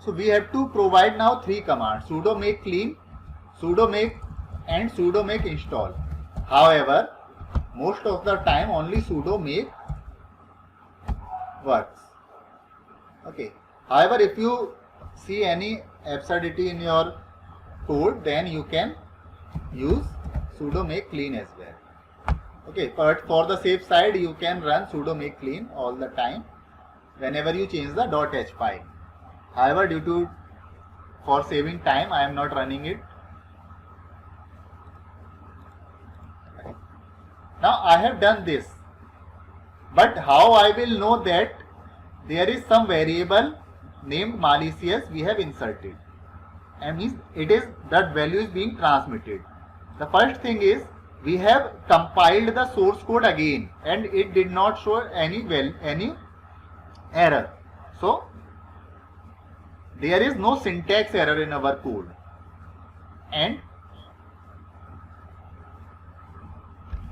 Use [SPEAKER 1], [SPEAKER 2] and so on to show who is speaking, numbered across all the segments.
[SPEAKER 1] So we have to provide now 3 commands: sudo make clean, sudo make and sudo make install. However, most of the time only sudo make works. Okay. However, if you see any absurdity in your code, then you can use sudo make clean as well. Okay, but for the safe side, you can run sudo make clean all the time whenever you change the .h file. However, for saving time, I am not running it. Now I have done this, but how I will know that there is some variable named malicious we have inserted, and means that value is being transmitted. The first thing is, we have compiled the source code again and it did not show any error. So there is no syntax error in our code, and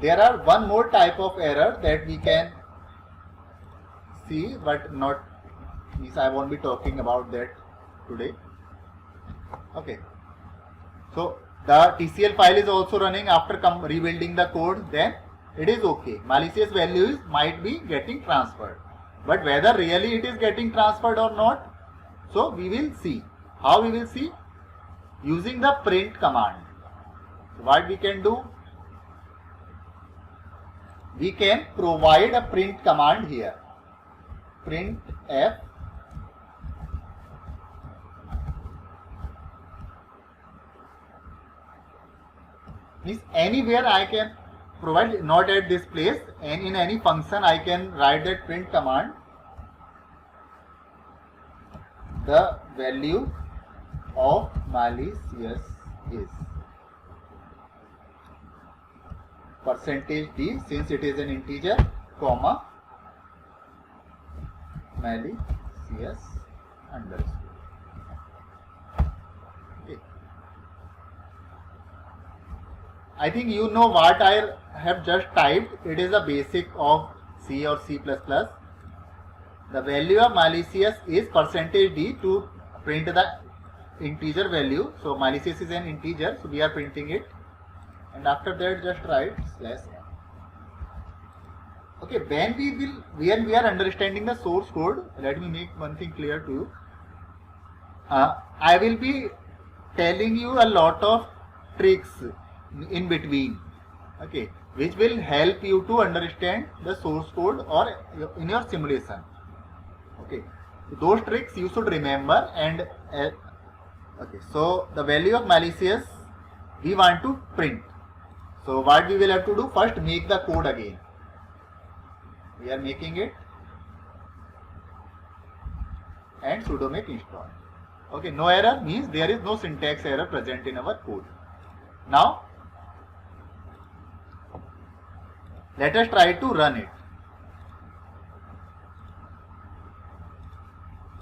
[SPEAKER 1] there are one more type of error that we can see, but not means I won't be talking about that today. Okay, so the TCL file is also running after rebuilding the code, then it is okay. Malicious values might be getting transferred, but whether really it is getting transferred or not, so we will see. How we will see? Using the print command. So what we can do? We can provide a print command here. Print f means anywhere I can provide, not at this place, and in any function I can write that print command. The value of malicious is %d, since it is an integer, comma malicious underscore. Okay. I think you know what I have just typed. It is a basic of C or C++. The value of malicious is %d to print the integer value. So malicious is an integer, so we are printing it, and after that just write /n. Okay, when we are understanding the source code, let me make one thing clear to you. I will be telling you a lot of tricks in between, okay, which will help you to understand the source code or in your simulation. Okay, so those tricks you should remember. And okay, so the value of malicious we want to print. So what we will have to do, first make the code again. We are making it, and sudo make install. Okay, no error means there is no syntax error present in our code. Now let us try to run it.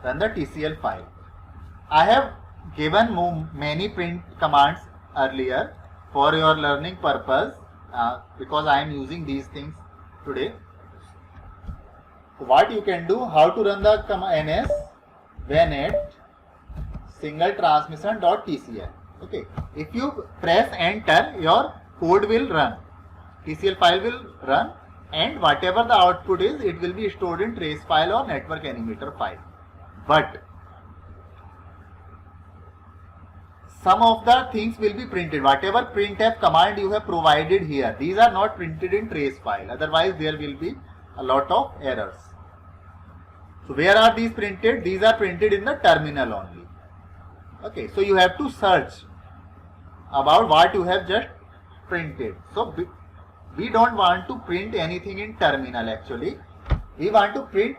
[SPEAKER 1] Run the TCL file. I have given many print commands earlier for your learning purpose, because I am using these things today. So what you can do, how to run the command ns vanet single transmission.tcl. Okay, if you press enter, your code will run, TCL file will run, and whatever the output is, it will be stored in trace file or network animator file. But some of the things will be printed. Whatever printf command you have provided here, these are not printed in trace file, otherwise there will be a lot of errors. So where are these printed? These are printed in the terminal only. Okay, so you have to search about what you have just printed. So we don't want to print anything in terminal actually. We want to print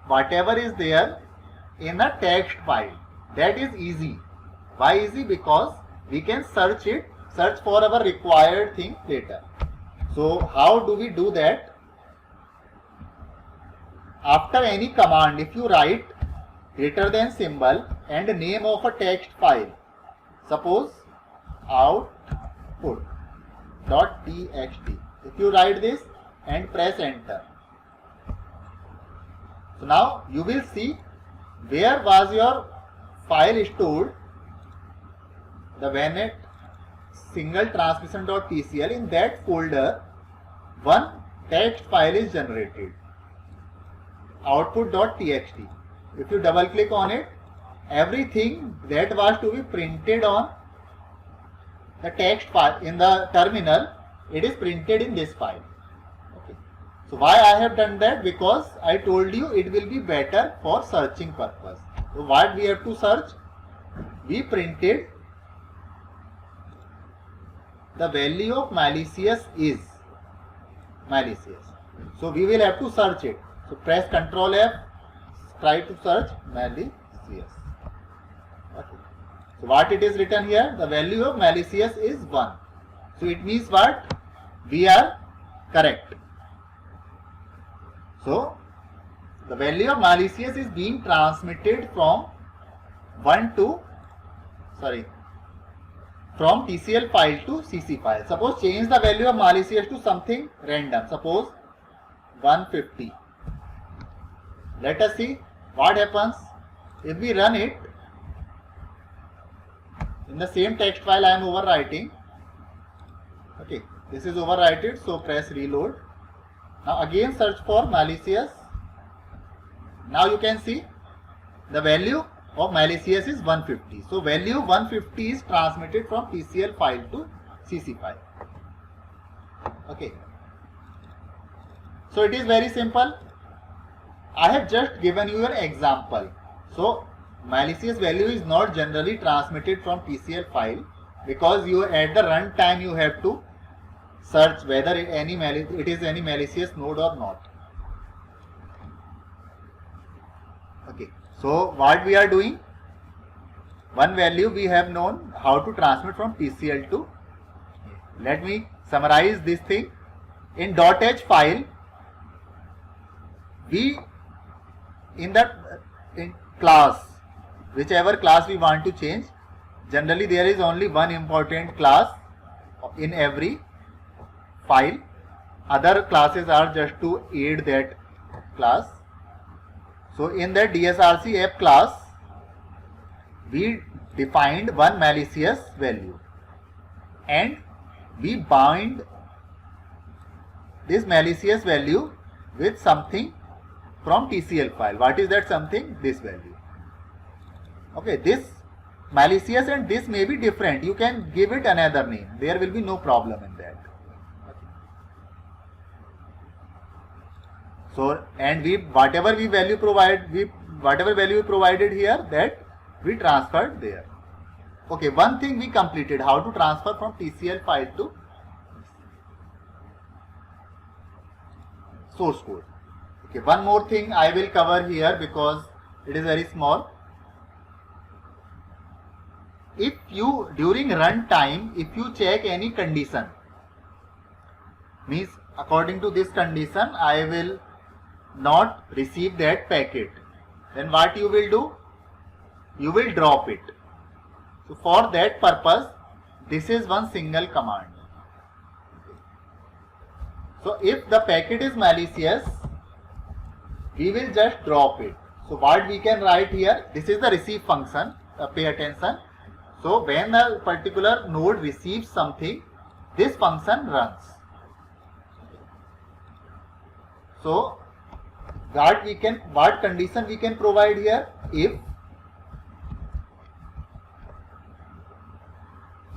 [SPEAKER 1] whatever is there in a text file. That is easy. Why easy? Because we can search for our required thing later. So how do we do that? After any command, if you write greater than symbol and name of a text file, suppose output.txt, if you write this and press enter, so now you will see where was your file stored? The VANET single transmission.tcl. In that folder, one text file is generated, output.txt. If you double click on it, everything that was to be printed on the text file in the terminal, it is printed in this file. Okay. So why I have done that? Because I told you it will be better for searching purpose. So what we have to search? We printed the value of malicious is malicious. So we will have to search it. So press Ctrl F, try to search malicious. Okay. So what it is written here? The value of malicious is 1. So it means what? We are correct. So the value of malicious is being transmitted from from TCL file to CC file. Suppose change the value of malicious to something random. Suppose 150. Let us see what happens if we run it. In the same text file I am overwriting. Okay, this is overwritten, so press reload. Now again search for malicious. Now you can see the value of malicious is 150. So value 150 is transmitted from TCL file to CC file. Okay. So it is very simple. I have just given you an example. So malicious value is not generally transmitted from TCL file, because you at the run time you have to search whether it is any malicious node or not. Okay. So what we are doing? One value we have known how to transmit from TCL to. Let me summarize this thing. In .h file, we in class, whichever class we want to change, generally there is only one important class in every file. Other classes are just to aid that class. So in that DSRC app class, we defined one malicious value and we bind this malicious value with something from TCL file. What is that something? This value. Okay, this malicious and this may be different. You can give it another name. There will be no problem in that. Okay. So, and whatever value we provided here, that we transferred there. Okay, one thing we completed, how to transfer from TCL file to source code. Okay, one more thing I will cover here because it is very small. If you during run time, if you check any condition, means according to this condition I will not receive that packet, then what you will do? You will drop it. So for that purpose, this is one single command. So if the packet is malicious, we will just drop it. So what we can write here, this is the receive function, pay attention. So when a particular node receives something, this function runs. So what condition we can provide here? If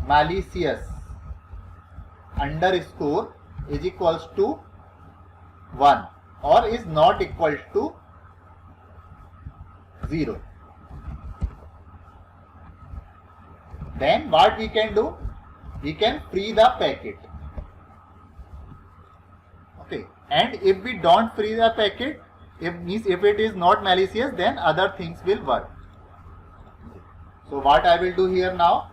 [SPEAKER 1] malicious underscore is equals to 1 or is not equal to 0, then what we can do? We can free the packet. Okay, and if we don't free the packet, if it is not malicious, then other things will work. So what I will do here now?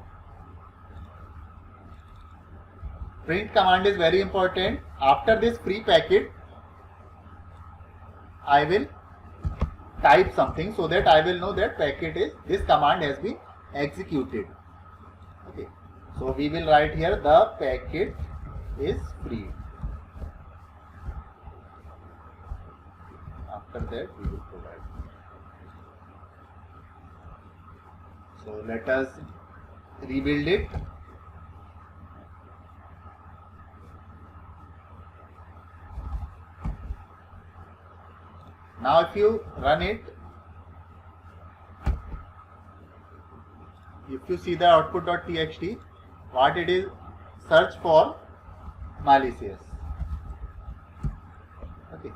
[SPEAKER 1] Print command is very important. After this free packet, I will type something so that I will know that this command has been executed. Okay, so we will write here the packet is free. After that we will provide. So let us rebuild it. Now if you run it, if you see the output.txt, what it is, search for malicious. Okay,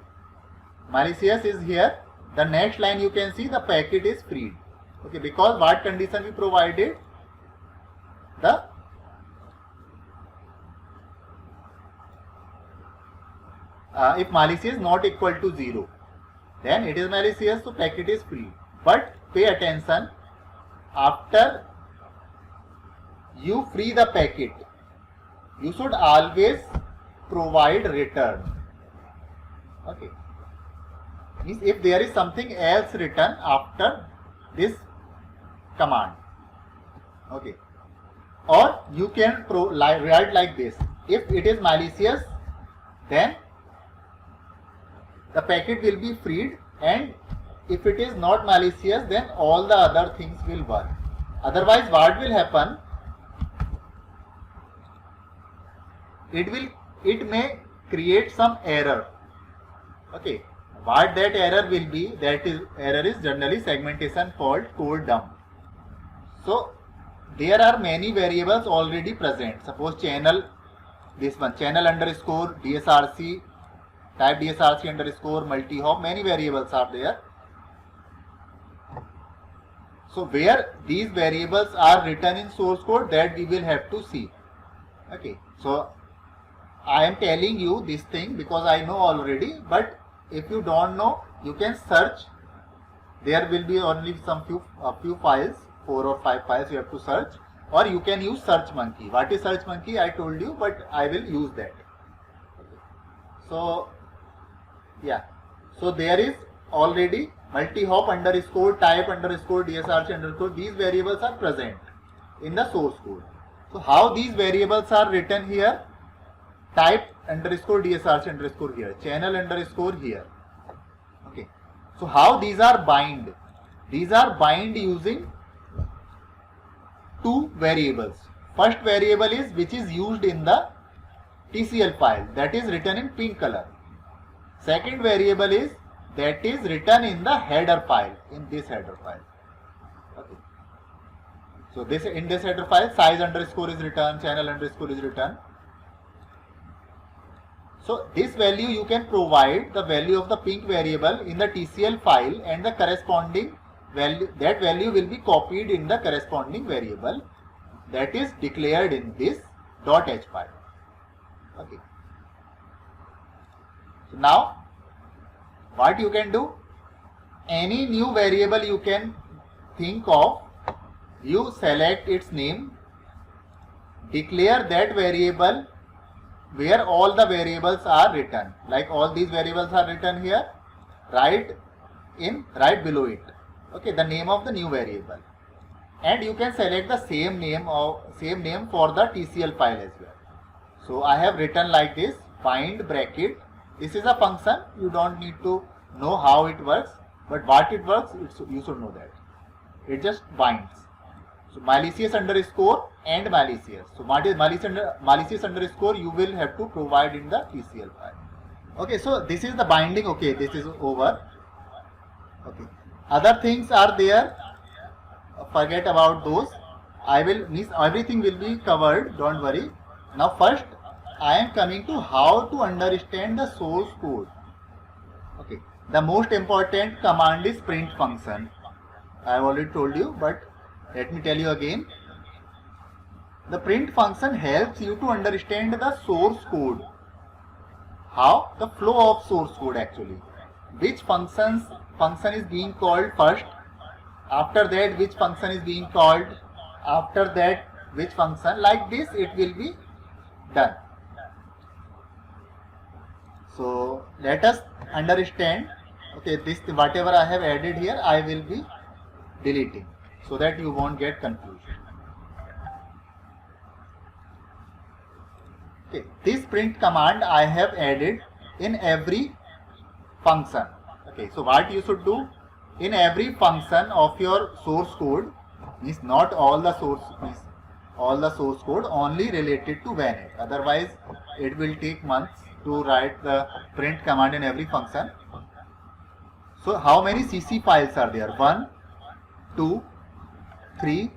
[SPEAKER 1] malicious is here. The next line you can see the packet is freed. Okay, because what condition we provided? The if malicious is not equal to 0, then it is malicious, so packet is free. But pay attention, after you free the packet, you should always provide return. Okay, means if there is something else written after this command, okay, or you can write like this: if it is malicious, then the packet will be freed, and if it is not malicious, then all the other things will work. Otherwise, what will happen? It may create some error. Okay, what that error will be? Error is generally segmentation fault, code dump. So there are many variables already present. Suppose channel, this one, channel underscore DSRC, type DSRC underscore multi-hop, many variables are there. So where these variables are written in source code, that we will have to see. Okay, so I am telling you this thing because I know already, but if you don't know, you can search. There will be only a few files, 4 or 5 files you have to search, or you can use search monkey. What is search monkey? I told you, but I will use that. So yeah, so there is already multi-hop underscore type underscore DSRC underscore, these variables are present in the source code. So how these variables are written here? Type underscore DSRC underscore here, channel underscore here. Okay, so how these are bind? These are bind using two variables. First variable is which is used in the TCL file, that is written in pink color. Second variable is that is written in the header file, in this header file. Okay. So in this header file, size underscore is written, channel underscore is written. So this value you can provide the value of the pink variable in the TCL file, and the corresponding value, that value will be copied in the corresponding variable that is declared in this .h file. Okay. So now what you can do? Any new variable you can think of, you select its name, declare that variable where all the variables are written, like all these variables are written here, right below it. Okay, the name of the new variable, and you can select the same name for the TCL file as well. So I have written like this: bind bracket. This is a function. You don't need to know how it works, but what it works, you should know that. It just binds. So malicious underscore and malicious. So what is malicious underscore? You will have to provide in the TCL file. Okay, so this is the binding. Okay, this is over. Okay, other things are there. Forget about those. Everything will be covered. Don't worry. Now first, I am coming to how to understand the source code. Okay, the most important command is print function. I have already told you, but let me tell you again. The print function helps you to understand the source code. How? The flow of source code actually. Which function is being called first, after that which function is being called, after that which function, like this it will be done. So let us understand. Okay, this whatever I have added here, I will be deleting so that you won't get confused. Okay, this print command I have added in every function. Okay, so what you should do, in every function of your source code, Means not all the source code, only related to VANET. Otherwise, it will take months to write the print command in every function. So how many CC files are there? 1, 2, 3,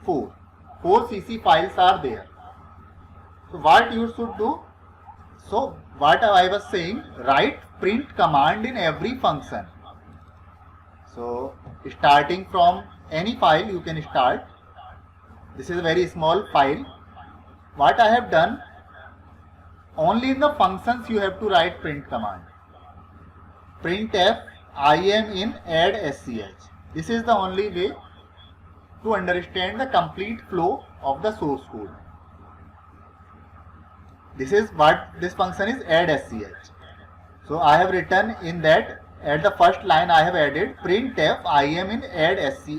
[SPEAKER 1] 4. 4 CC files are there. So what you should do? So what I was saying, write print command in every function. So starting from any file you can start. This is a very small file. What I have done, only in the functions you have to write print command. Printf I am in add sch. This is the only way to understand the complete flow of the source code. This is what this function is, add sch. So I have written in that, at the first line I have added printf I am in add sch.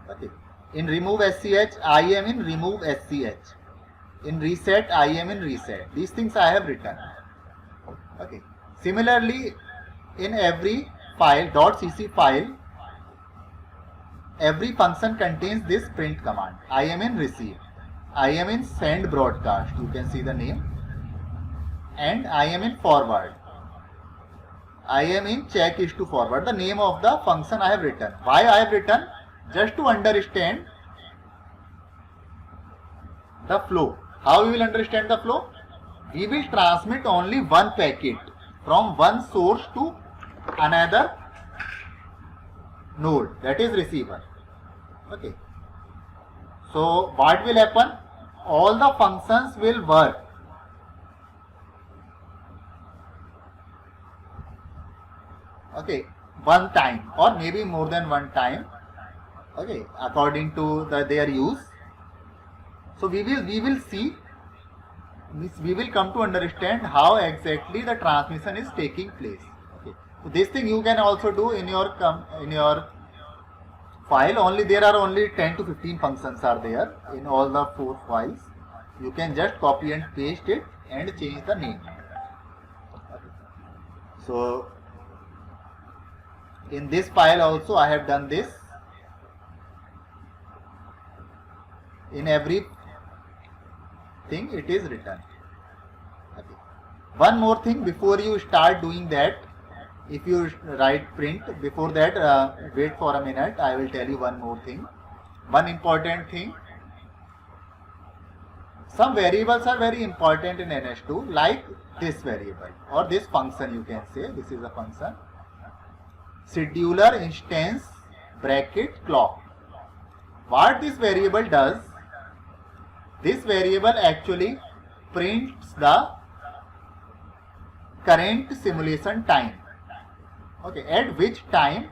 [SPEAKER 1] Okay. In remove sch I am in remove sch. In reset I am in reset. These things I have written. Okay. Similarly, in every file, .cc file, every function contains this print command. I am in receive. I am in send broadcast. You can see the name. And I am in forward. I am in check is to forward. The name of the function I have written. Why I have written? Just to understand the flow. How we will understand the flow? We will transmit only one packet from one source to another node, that is receiver. Okay. So what will happen? All the functions will work. Okay, one time or maybe more than one time. Okay, according to their use. So we will see. We will come to understand how exactly the transmission is taking place. Okay. So this thing you can also do in your file. Only there are only 10 to 15 functions are there in all the 4 files. You can just copy and paste it and change the name. Okay. So in this file also I have done this. In every thing it is written. Okay. One more thing before you start doing that, if you write print, before that wait for a minute, I will tell you one more thing. One important thing, some variables are very important in NS2, like this variable or this function, you can say this is a function, scheduler instance bracket clock. What this variable does, this variable actually prints the current simulation time. Okay, at which time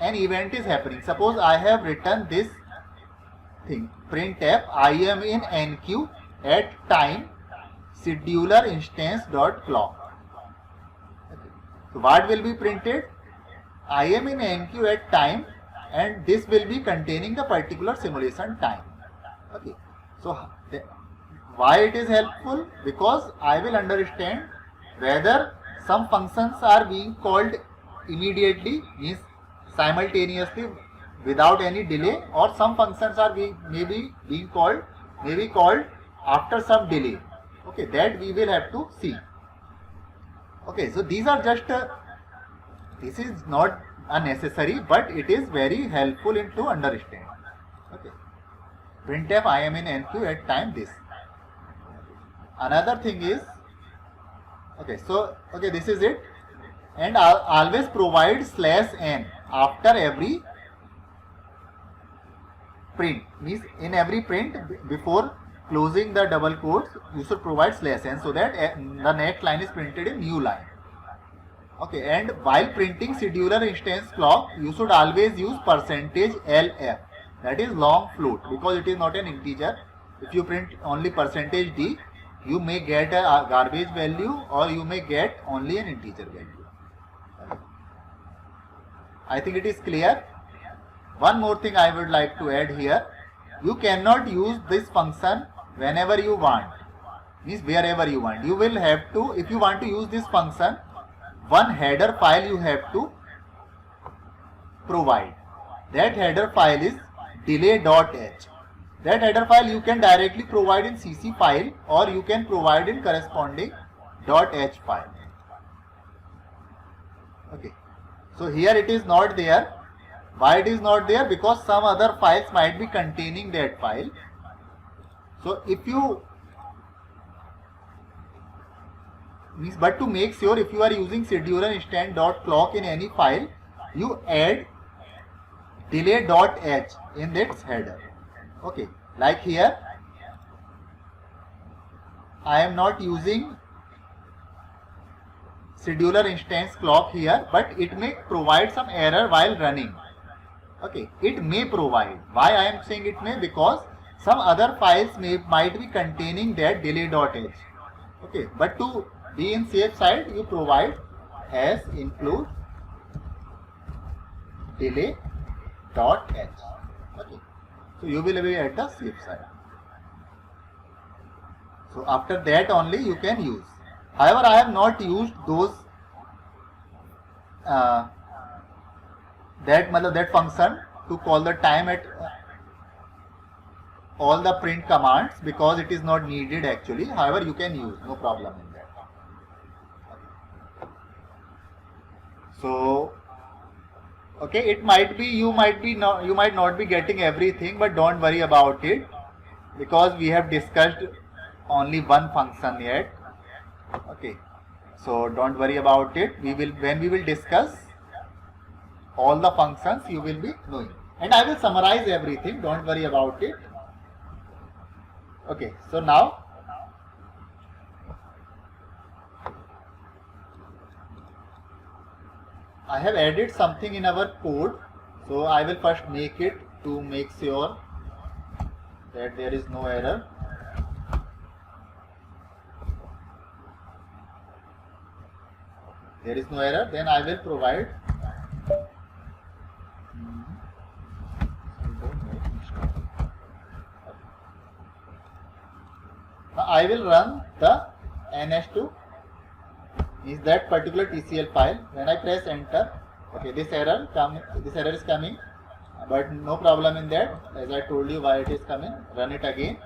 [SPEAKER 1] an event is happening. Suppose I have written this thing, printf I am in enqueue at time scheduler instance dot clock. Okay. So what will be printed? I am in enqueue at time, and this will be containing the particular simulation time. Okay. So why it is helpful? Because I will understand whether some functions are being called immediately, means simultaneously without any delay, or some functions are maybe called after some delay. Okay, that we will have to see. Okay, so these are just this is not unnecessary, but it is very helpful to understand. Okay. Printf I am in enqueue at time this. Another thing is, okay, so okay, this is it, and I'll always provide /n after every print. Means in every print before closing the double quotes, you should provide /n so that the next line is printed in new line. Okay, and while printing scheduler instance clock, you should always use %lf. That is long float, because it is not an integer. If you print only %d, you may get a garbage value or you may get only an integer value. I think it is clear. One more thing I would like to add here. You cannot use this function whenever you want, means wherever you want. You will have to, if you want to use this function, one header file you have to provide. that header file is delay.h. That header file you can directly provide in CC file or you can provide in corresponding .h file. Okay. So here it is not there. Why it is not there? Because some other files might be containing that file. So if you but to make sure, if you are using scheduler instant.clock in any file, you add delay.h in its header. Okay, like here I am not using scheduler instance clock here, but it may provide some error while running. Okay, it may provide. Why I am saying it may? Because some other files might be containing that delay.h. Okay, but to be in safe side, you provide as include delay.h. Okay, so you will be at the safe side. So after that only you can use. However, I have not used those that function to call the time at all the print commands because it is not needed actually. However, you can use, no problem in that. So okay, it might be you might not be getting everything, but don't worry about it because we have discussed only one function yet. Okay, so don't worry about it. When we will discuss all the functions, you will be knowing, and I will summarize everything. Don't worry about it. Okay, so now I have added something in our code, so I will first make it to make sure that there is no error. There is no error, then I will provide I will run the ns2 is that particular TCL file. When I press enter, okay, this error is coming, but no problem in that. As I told you why it is coming, run it again.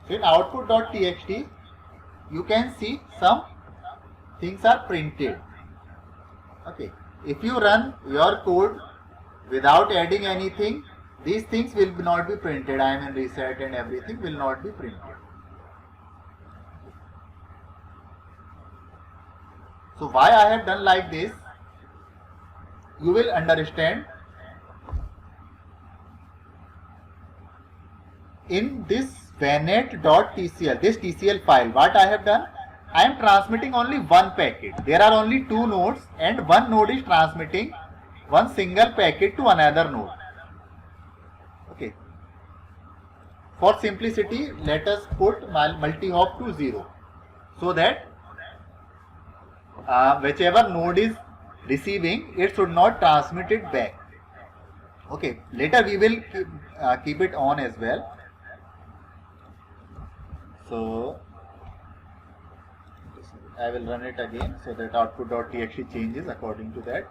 [SPEAKER 1] So in output.txt, you can see some things are printed. Okay, if you run your code without adding anything, these things will not be printed. I am in reset and everything will not be printed. So why I have done like this, you will understand. In this VANET.tcl, this TCL file, what I have done, I am transmitting only one packet. There are only two nodes and one node is transmitting one single packet to another node. Okay. For simplicity, let us put multi-hop to 0 so that whichever node is receiving, it should not transmit it back. Okay, later we will keep it on as well. So I will run it again so that output.txt changes according to that.